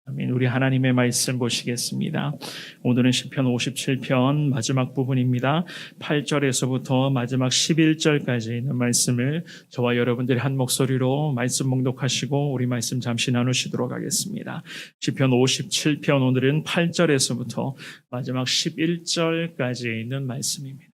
아멘. 우리 하나님의 말씀 보시겠습니다. 오늘은 시편 57편 마지막 부분입니다. 8절에서부터 마지막 11절까지 있는 말씀을 저와 여러분들이 한 목소리로 말씀 봉독하시고 우리 말씀 잠시 나누시도록 하겠습니다. 시편 57편 오늘은 8절에서부터 마지막 11절까지 있는 말씀입니다.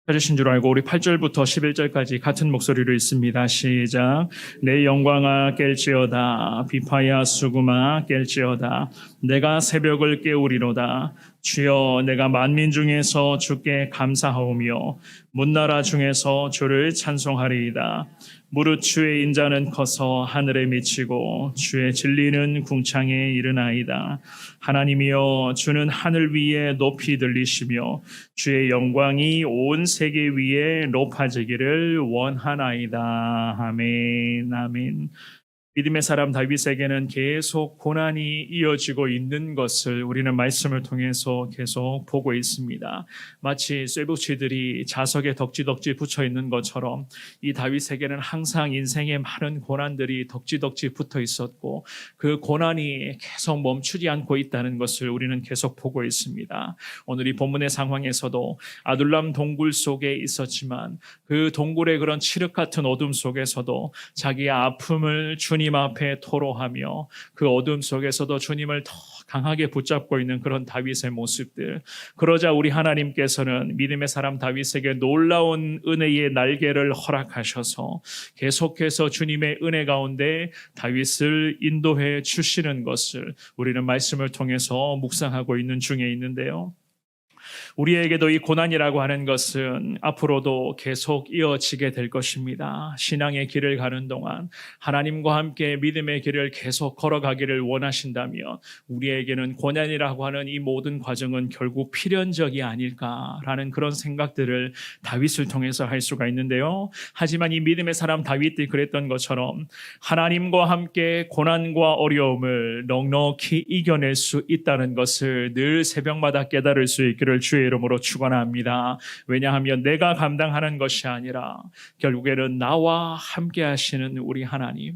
찾으신 줄 알고 우리 8절부터 11절까지 같은 목소리로 읽습니다. 시작. 내 영광아 깰지어다. 비파야 수구마 깰지어다. 내가 새벽을 깨우리로다. 주여, 내가 만민 중에서 주께 감사하오며 문나라 중에서 주를 찬송하리이다. 무릇 주의 인자는 커서 하늘에 미치고 주의 진리는 궁창에 이르나이다. 하나님이여, 주는 하늘 위에 높이 들리시며 주의 영광이 온 세계 위에 높아지기를 원하나이다. 아멘. 아멘. 믿음의 사람 다윗에게는 계속 고난이 이어지고 있는 것을 우리는 말씀을 통해서 계속 보고 있습니다. 마치 쇠붙이들이 자석에 덕지덕지 붙어 있는 것처럼 이 다윗에게는 항상 인생에 많은 고난들이 덕지덕지 붙어 있었고 그 고난이 계속 멈추지 않고 있다는 것을 우리는 계속 보고 있습니다. 오늘 이 본문의 상황에서도 아둘람 동굴 속에 있었지만 그 동굴의 그런 칠흑 같은 어둠 속에서도 자기의 아픔을 주님 앞에 토로하며 그 어둠 속에서도 주님을 더 강하게 붙잡고 있는 그런 다윗의 모습들. 그러자 우리 하나님께서는 믿음의 사람 다윗에게 놀라운 은혜의 날개를 허락하셔서 계속해서 주님의 은혜 가운데 다윗을 인도해 주시는 것을 우리는 말씀을 통해서 묵상하고 있는 중에 있는데요. 우리에게도 이 고난이라고 하는 것은 앞으로도 계속 이어지게 될 것입니다. 신앙의 길을 가는 동안 하나님과 함께 믿음의 길을 계속 걸어가기를 원하신다면 우리에게는 고난이라고 하는 이 모든 과정은 결국 필연적이 아닐까라는 그런 생각들을 다윗을 통해서 할 수가 있는데요. 하지만 이 믿음의 사람 다윗이 그랬던 것처럼 하나님과 함께 고난과 어려움을 넉넉히 이겨낼 수 있다는 것을 늘 새벽마다 깨달을 수 있기를 주의 이름으로 축원합니다. 왜냐하면 내가 감당하는 것이 아니라 결국에는 나와 함께 하시는 우리 하나님,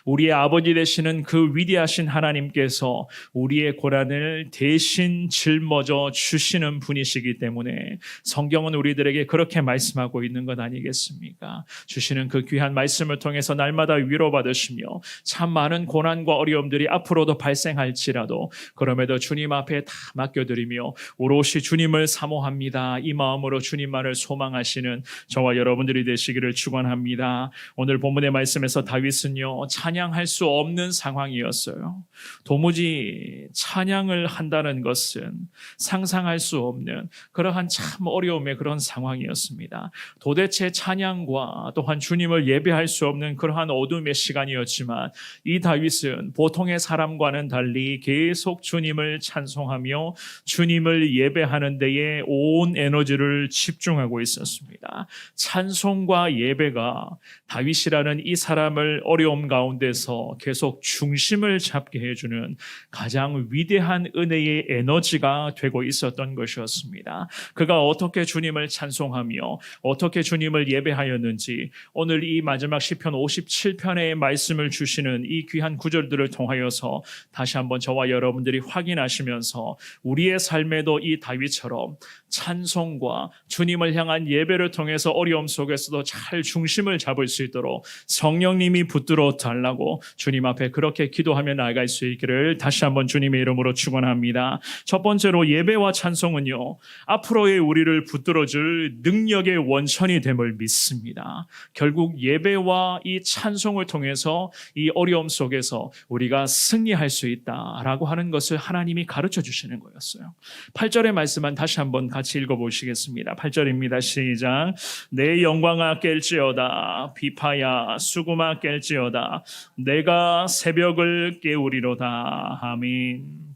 우리의 아버지 되시는 그 위대하신 하나님께서 우리의 고난을 대신 짊어져 주시는 분이시기 때문에 성경은 우리들에게 그렇게 말씀하고 있는 것 아니겠습니까? 주시는 그 귀한 말씀을 통해서 날마다 위로받으시며 참 많은 고난과 어려움들이 앞으로도 발생할지라도 그럼에도 주님 앞에 다 맡겨드리며 오롯이 주님을 사모합니다. 이 마음으로 주님만을 소망하시는 저와 여러분들이 되시기를 축원합니다. 오늘 본문의 말씀에서 다윗은요, 찬양할 수 없는 상황이었어요. 도무지 찬양을 한다는 것은 상상할 수 없는 그러한 참 어려움의 그런 상황이었습니다. 도대체 찬양과 또한 주님을 예배할 수 없는 그러한 어둠의 시간이었지만 이 다윗은 보통의 사람과는 달리 계속 주님을 찬송하며 주님을 예배하는 데에 온 에너지를 집중하고 있었습니다. 찬송과 예배가 다윗이라는 이 사람을 어려움 가운데서 계속 중심을 잡게 해주는 가장 위대한 은혜의 에너지가 되고 있었던 것이었습니다. 그가 어떻게 주님을 찬송하며 어떻게 주님을 예배하였는지 오늘 이 마지막 시편 57편의 말씀을 주시는 이 귀한 구절들을 통하여서 다시 한번 저와 여러분들이 확인하시면서 우리의 삶에도 이 다윗처럼 찬송과 주님을 향한 예배를 통해서 어려움 속에서도 잘 중심을 잡을 수 있도록 성령님이 붙들어 달라고 주님 앞에 그렇게 기도하며 나아갈 수 있기를 다시 한번 주님의 이름으로 축원합니다. 첫 번째로 예배와 찬송은요, 앞으로의 우리를 붙들어줄 능력의 원천이 됨을 믿습니다. 결국 예배와 이 찬송을 통해서 이 어려움 속에서 우리가 승리할 수 있다라고 하는 것을 하나님이 가르쳐 주시는 거였어요. 8절의 말씀만 다시 한번 같이 읽어보시겠습니다. 8절입니다. 시작. 내 영광아 깰지어다. 비파야 수구마 깰지어다. 내가 새벽을 깨우리로다. 아멘.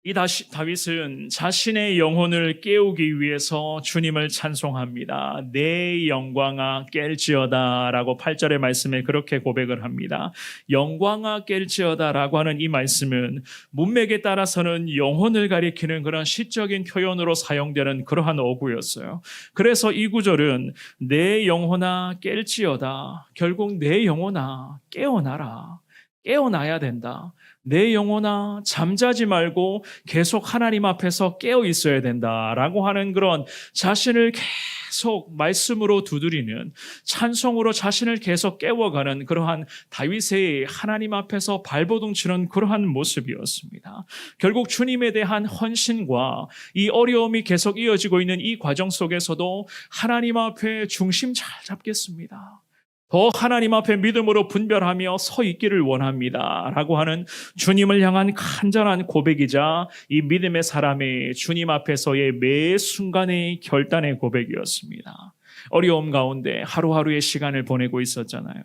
이 다윗은 자신의 영혼을 깨우기 위해서 주님을 찬송합니다. 내 영광아 깰지어다 라고 8절의 말씀에 그렇게 고백을 합니다. 영광아 깰지어다 라고 하는 이 말씀은 문맥에 따라서는 영혼을 가리키는 그런 시적인 표현으로 사용되는 그러한 어구였어요. 그래서 이 구절은 내 영혼아 깰지어다, 결국 내 영혼아 깨어나라, 깨어나야 된다. 내 영혼아 잠자지 말고 계속 하나님 앞에서 깨어 있어야 된다라고 하는 그런 자신을 계속 말씀으로 두드리는 찬송으로 자신을 계속 깨워가는 그러한 다윗의 하나님 앞에서 발버둥 치는 그러한 모습이었습니다. 결국 주님에 대한 헌신과 이 어려움이 계속 이어지고 있는 이 과정 속에서도 하나님 앞에 중심 잘 잡겠습니다. 더 하나님 앞에 믿음으로 분별하며 서 있기를 원합니다 라고 하는 주님을 향한 간절한 고백이자 이 믿음의 사람의 주님 앞에서의 매 순간의 결단의 고백이었습니다. 어려움 가운데 하루하루의 시간을 보내고 있었잖아요.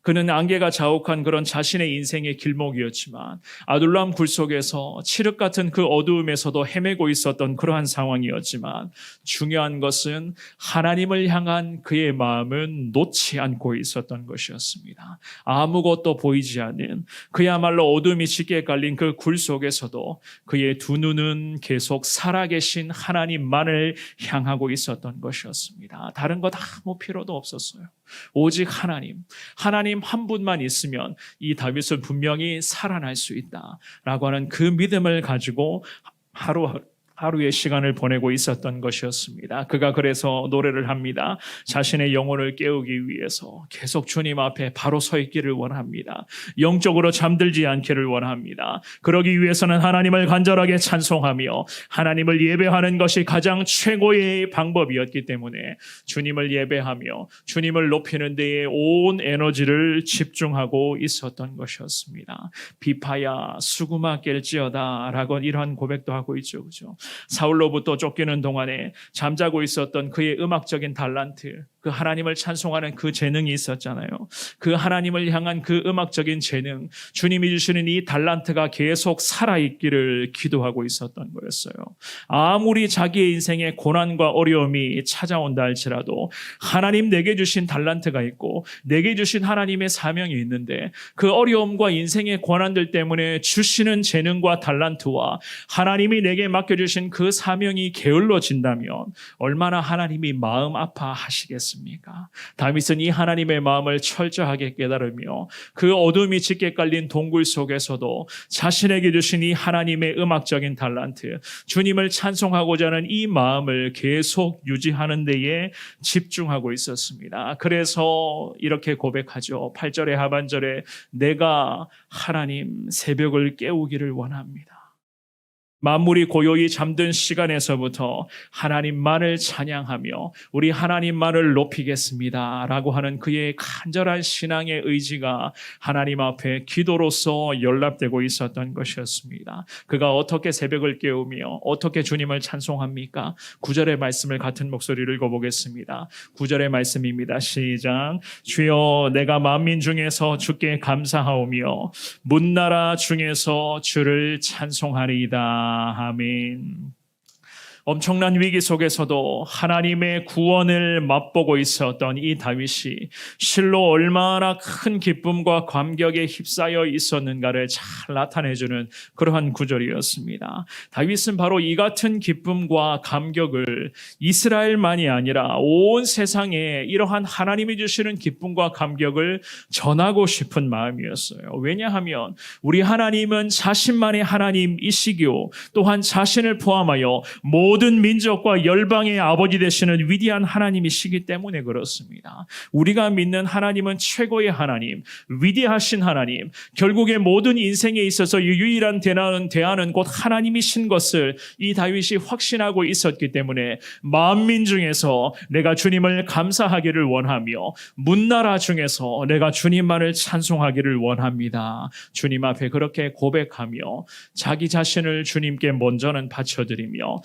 그는 안개가 자욱한 그런 자신의 인생의 길목이었지만 아둘람 굴 속에서 칠흑 같은 그 어두움에서도 헤매고 있었던 그러한 상황이었지만 중요한 것은 하나님을 향한 그의 마음은 놓지 않고 있었던 것이었습니다. 아무것도 보이지 않는 그야말로 어둠이 짙게 깔린 그 굴 속에서도 그의 두 눈은 계속 살아계신 하나님만을 향하고 있었던 것이었습니다. 다른 거 아무 필요도 없었어요. 오직 하나님 한 분만 있으면 이 다윗은 분명히 살아날 수 있다라고 하는 그 믿음을 가지고 하루의 시간을 보내고 있었던 것이었습니다. 그가 그래서 노래를 합니다. 자신의 영혼을 깨우기 위해서 계속 주님 앞에 바로 서 있기를 원합니다. 영적으로 잠들지 않기를 원합니다. 그러기 위해서는 하나님을 간절하게 찬송하며 하나님을 예배하는 것이 가장 최고의 방법이었기 때문에 주님을 예배하며 주님을 높이는 데에 온 에너지를 집중하고 있었던 것이었습니다. 비파야 수구마 깰지어다 라고 이러한 고백도 하고 있죠. 그죠? 사울로부터 쫓기는 동안에 잠자고 있었던 그의 음악적인 달란트, 그 하나님을 찬송하는 그 재능이 있었잖아요. 그 하나님을 향한 그 음악적인 재능, 주님이 주시는 이 달란트가 계속 살아있기를 기도하고 있었던 거였어요. 아무리 자기의 인생에 고난과 어려움이 찾아온다 할지라도 하나님 내게 주신 달란트가 있고 내게 주신 하나님의 사명이 있는데 그 어려움과 인생의 고난들 때문에 주시는 재능과 달란트와 하나님이 내게 맡겨주신 그 사명이 게을러진다면 얼마나 하나님이 마음 아파하시겠습니까? 다윗은 이 하나님의 마음을 철저하게 깨달으며 그 어둠이 짙게 깔린 동굴 속에서도 자신에게 주신 이 하나님의 음악적인 달란트, 주님을 찬송하고자 하는 이 마음을 계속 유지하는 데에 집중하고 있었습니다. 그래서 이렇게 고백하죠. 8절의 하반절에 내가 하나님 새벽을 깨우기를 원합니다. 만물이 고요히 잠든 시간에서부터 하나님만을 찬양하며 우리 하나님만을 높이겠습니다 라고 하는 그의 간절한 신앙의 의지가 하나님 앞에 기도로서 연락되고 있었던 것이었습니다. 그가 어떻게 새벽을 깨우며 어떻게 주님을 찬송합니까? 9절의 말씀을 같은 목소리로 읽어보겠습니다. 9절의 말씀입니다. 시작. 주여 내가 만민 중에서 주께 감사하오며 문나라 중에서 주를 찬송하리이다. 아멘. 엄청난 위기 속에서도 하나님의 구원을 맛보고 있었던 이 다윗이 실로 얼마나 큰 기쁨과 감격에 휩싸여 있었는가를 잘 나타내주는 그러한 구절이었습니다. 다윗은 바로 이 같은 기쁨과 감격을 이스라엘만이 아니라 온 세상에 이러한 하나님이 주시는 기쁨과 감격을 전하고 싶은 마음이었어요. 왜냐하면 우리 하나님은 자신만의 하나님이시기요 또한 자신을 포함하여 모든 민족과 열방의 아버지 되시는 위대한 하나님이시기 때문에 그렇습니다. 우리가 믿는 하나님은 최고의 하나님, 위대하신 하나님, 결국에 모든 인생에 있어서 유일한 대안은 곧 하나님이신 것을 이 다윗이 확신하고 있었기 때문에 만민 중에서 내가 주님을 감사하기를 원하며 문나라 중에서 내가 주님만을 찬송하기를 원합니다. 주님 앞에 그렇게 고백하며 자기 자신을 주님께 먼저는 바쳐드리며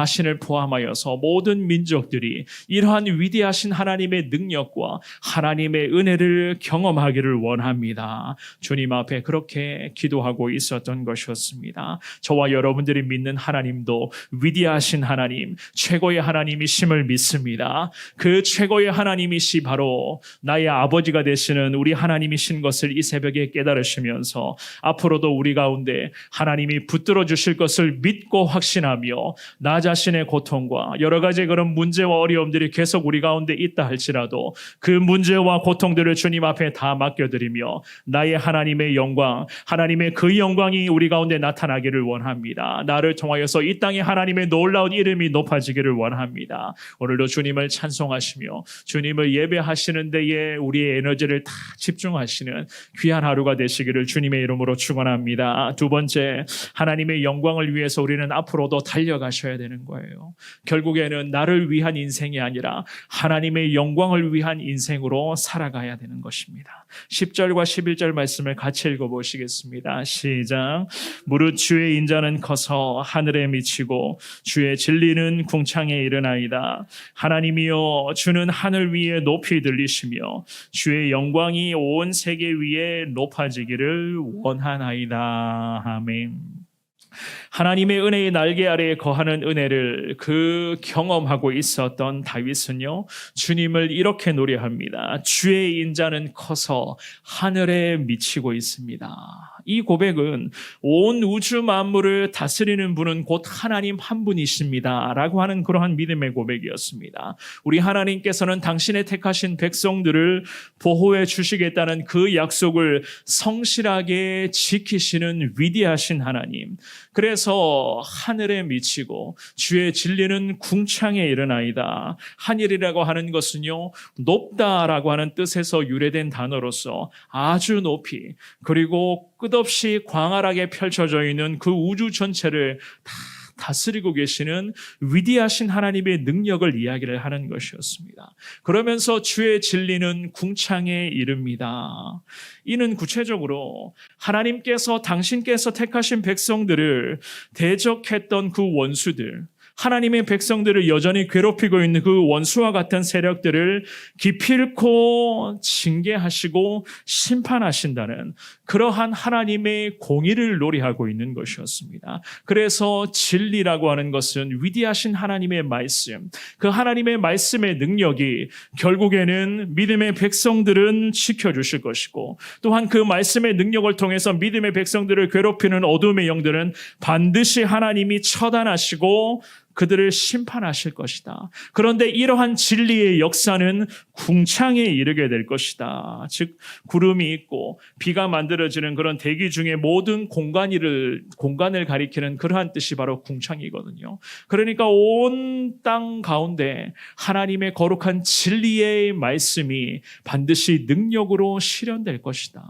자신을 포함하여서 모든 민족들이 이러한 위대하신 하나님의 능력과 하나님의 은혜를 경험하기를 원합니다. 주님 앞에 그렇게 기도하고 있었던 것이었습니다. 저와 여러분들이 믿는 하나님도 위대하신 하나님, 최고의 하나님이심을 믿습니다. 그 최고의 하나님이시 바로 나의 아버지가 되시는 우리 하나님이신 것을 이 새벽에 깨달으시면서 앞으로도 우리 가운데 하나님이 붙들어 주실 것을 믿고 확신하며 나 자신 자신의 고통과 여러 가지 그런 문제와 어려움들이 계속 우리 가운데 있다 할지라도 그 문제와 고통들을 주님 앞에 다 맡겨드리며 나의 하나님의 영광, 하나님의 그 영광이 우리 가운데 나타나기를 원합니다. 나를 통하여서 이 땅에 하나님의 놀라운 이름이 높아지기를 원합니다. 오늘도 주님을 찬송하시며 주님을 예배하시는 데에 우리의 에너지를 다 집중하시는 귀한 하루가 되시기를 주님의 이름으로 축원합니다. 두 번째, 하나님의 영광을 위해서 우리는 앞으로도 달려가셔야 되는 거예요. 결국에는 나를 위한 인생이 아니라 하나님의 영광을 위한 인생으로 살아가야 되는 것입니다. 10절과 11절 말씀을 같이 읽어보시겠습니다. 시작. 무릇 주의 인자는 커서 하늘에 미치고 주의 진리는 궁창에 이르나이다. 하나님이여 주는 하늘 위에 높이 들리시며 주의 영광이 온 세계 위에 높아지기를 원하나이다. 아멘. 하나님의 은혜의 날개 아래에 거하는 은혜를 그 경험하고 있었던 다윗은요, 주님을 이렇게 노래합니다. 주의 인자는 커서 하늘에 미치고 있습니다. 이 고백은 온 우주 만물을 다스리는 분은 곧 하나님 한 분이십니다 라고 하는 그러한 믿음의 고백이었습니다. 우리 하나님께서는 당신의 택하신 백성들을 보호해 주시겠다는 그 약속을 성실하게 지키시는 위대하신 하나님. 그래서 하늘에 미치고 주의 진리는 궁창에 이르나이다. 하늘이라고 하는 것은요, 높다라고 하는 뜻에서 유래된 단어로서 아주 높이, 그리고 끝없이 광활하게 펼쳐져 있는 그 우주 전체를 다 다스리고 계시는 위대하신 하나님의 능력을 이야기를 하는 것이었습니다. 그러면서 주의 진리는 궁창에 이릅니다. 이는 구체적으로 하나님께서 당신께서 택하신 백성들을 대적했던 그 원수들, 하나님의 백성들을 여전히 괴롭히고 있는 그 원수와 같은 세력들을 기필코 징계하시고 심판하신다는 그러한 하나님의 공의를 노래하고 있는 것이었습니다. 그래서 진리라고 하는 것은 위대하신 하나님의 말씀, 그 하나님의 말씀의 능력이 결국에는 믿음의 백성들은 지켜주실 것이고, 또한 그 말씀의 능력을 통해서 믿음의 백성들을 괴롭히는 어둠의 영들은 반드시 하나님이 처단하시고 그들을 심판하실 것이다. 그런데 이러한 진리의 역사는 궁창에 이르게 될 것이다. 즉 구름이 있고 비가 만들어지는 그런 대기 중에 모든 공간을 가리키는 그러한 뜻이 바로 궁창이거든요. 그러니까 온 땅 가운데 하나님의 거룩한 진리의 말씀이 반드시 능력으로 실현될 것이다.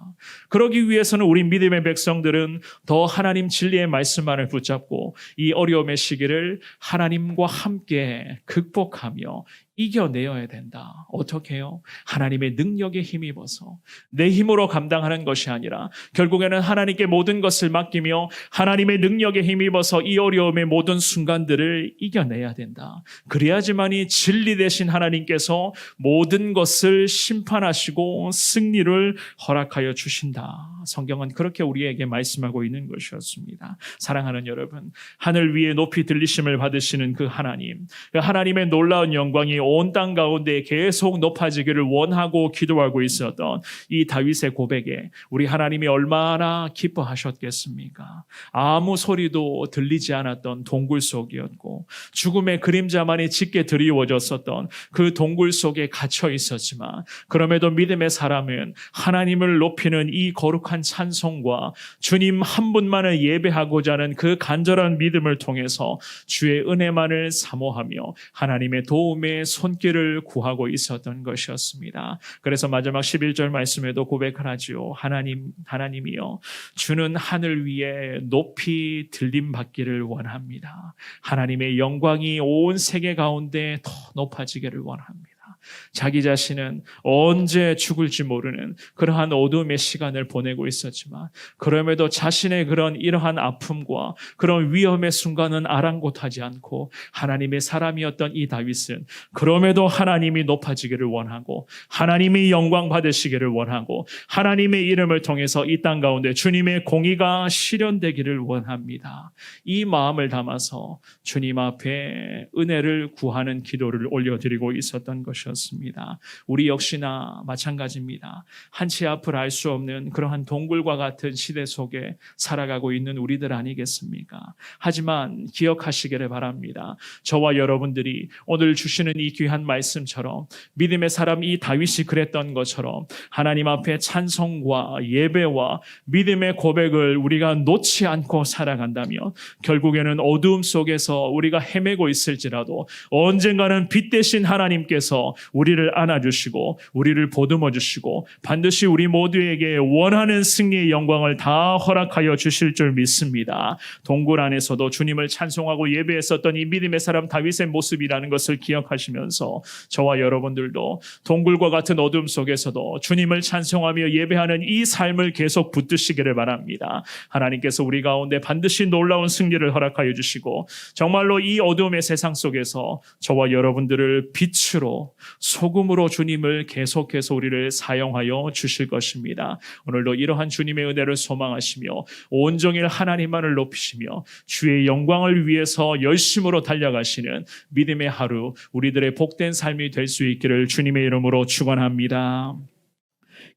그러기 위해서는 우리 믿음의 백성들은 더 하나님 진리의 말씀만을 붙잡고 이 어려움의 시기를 하나님과 함께 극복하며 이겨내어야 된다. 어떻게 해요? 하나님의 능력에 힘입어서 내 힘으로 감당하는 것이 아니라 결국에는 하나님께 모든 것을 맡기며 하나님의 능력에 힘입어서 이 어려움의 모든 순간들을 이겨내야 된다. 그래야지만이 진리 되신 하나님께서 모든 것을 심판하시고 승리를 허락하여 주신다. 성경은 그렇게 우리에게 말씀하고 있는 것이었습니다. 사랑하는 여러분, 하늘 위에 높이 들리심을 받으시는 그 하나님, 그 하나님의 놀라운 영광이 온 땅 가운데 계속 높아지기를 원하고 기도하고 있었던 이 다윗의 고백에 우리 하나님이 얼마나 기뻐하셨겠습니까? 아무 소리도 들리지 않았던 동굴 속이었고 죽음의 그림자만이 짙게 드리워졌었던 그 동굴 속에 갇혀 있었지만, 그럼에도 믿음의 사람은 하나님을 높이는 이 거룩한 찬송과 주님 한 분만을 예배하고자 하는 그 간절한 믿음을 통해서 주의 은혜만을 사모하며 하나님의 도움의 손길을 구하고 있었던 것이었습니다. 그래서 마지막 11절 말씀에도 고백을 하지요. 하나님이여 주는 하늘 위에 높이 들림받기를 원합니다. 하나님의 영광이 온 세계 가운데 더 높아지기를 원합니다. 자기 자신은 언제 죽을지 모르는 그러한 어둠의 시간을 보내고 있었지만, 그럼에도 자신의 그런 이러한 아픔과 그런 위험의 순간은 아랑곳하지 않고 하나님의 사람이었던 이 다윗은 그럼에도 하나님이 높아지기를 원하고 하나님이 영광 받으시기를 원하고 하나님의 이름을 통해서 이 땅 가운데 주님의 공의가 실현되기를 원합니다. 이 마음을 담아서 주님 앞에 은혜를 구하는 기도를 올려드리고 있었던 것이었습니다. 주셨습니다. 우리 역시나 마찬가지입니다. 한치 앞을 알 수 없는 그러한 동굴과 같은 시대 속에 살아가고 있는 우리들 아니겠습니까? 하지만 기억하시기를 바랍니다. 저와 여러분들이 오늘 주시는 이 귀한 말씀처럼 믿음의 사람 이 다윗이 그랬던 것처럼 하나님 앞에 찬송과 예배와 믿음의 고백을 우리가 놓지 않고 살아간다면 결국에는 어두움 속에서 우리가 헤매고 있을지라도 언젠가는 빛 대신 하나님께서 우리를 안아주시고 우리를 보듬어 주시고 반드시 우리 모두에게 원하는 승리의 영광을 다 허락하여 주실 줄 믿습니다. 동굴 안에서도 주님을 찬송하고 예배했었던 이 믿음의 사람 다윗의 모습이라는 것을 기억하시면서 저와 여러분들도 동굴과 같은 어둠 속에서도 주님을 찬송하며 예배하는 이 삶을 계속 붙드시기를 바랍니다. 하나님께서 우리 가운데 반드시 놀라운 승리를 허락하여 주시고 정말로 이 어둠의 세상 속에서 저와 여러분들을 빛으로 소금으로 주님을 계속해서 우리를 사용하여 주실 것입니다. 오늘도 이러한 주님의 은혜를 소망하시며 온종일 하나님만을 높이시며 주의 영광을 위해서 열심으로 달려가시는 믿음의 하루 우리들의 복된 삶이 될 수 있기를 주님의 이름으로 축원합니다.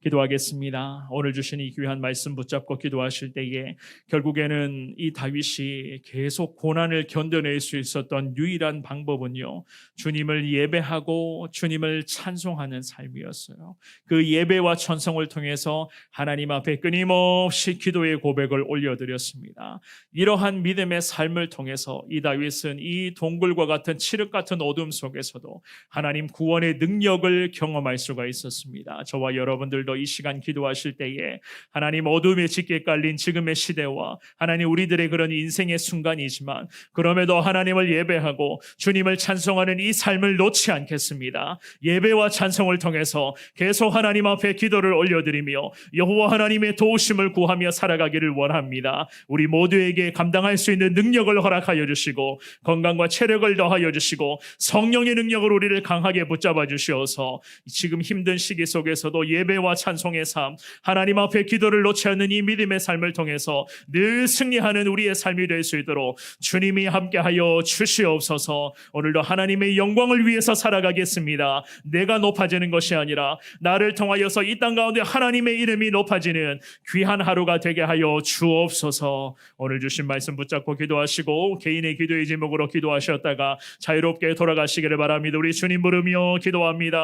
기도하겠습니다. 오늘 주신 이 귀한 말씀 붙잡고 기도하실 때에 결국에는 이 다윗이 계속 고난을 견뎌낼 수 있었던 유일한 방법은요, 주님을 예배하고 주님을 찬송하는 삶이었어요. 그 예배와 찬송을 통해서 하나님 앞에 끊임없이 기도의 고백을 올려드렸습니다. 이러한 믿음의 삶을 통해서 이 다윗은 이 동굴과 같은 칠흑 같은 어둠 속에서도 하나님 구원의 능력을 경험할 수가 있었습니다. 저와 여러분들도 이 시간 기도하실 때에 하나님 어둠에 짙게 깔린 지금의 시대와 하나님 우리들의 그런 인생의 순간이지만 그럼에도 하나님을 예배하고 주님을 찬송하는 이 삶을 놓지 않겠습니다. 예배와 찬송을 통해서 계속 하나님 앞에 기도를 올려드리며 여호와 하나님의 도우심을 구하며 살아가기를 원합니다. 우리 모두에게 감당할 수 있는 능력을 허락하여 주시고 건강과 체력을 더하여 주시고 성령의 능력으로 우리를 강하게 붙잡아 주시어서 지금 힘든 시기 속에서도 예배와 찬송의 삶, 하나님 앞에 기도를 놓지 않는 이 믿음의 삶을 통해서 늘 승리하는 우리의 삶이 될 수 있도록 주님이 함께하여 주시옵소서. 오늘도 하나님의 영광을 위해서 살아가겠습니다. 내가 높아지는 것이 아니라 나를 통하여서 이 땅 가운데 하나님의 이름이 높아지는 귀한 하루가 되게 하여 주옵소서. 오늘 주신 말씀 붙잡고 기도하시고 개인의 기도의 제목으로 기도하셨다가 자유롭게 돌아가시기를 바랍니다. 우리 주님 부르며 기도합니다.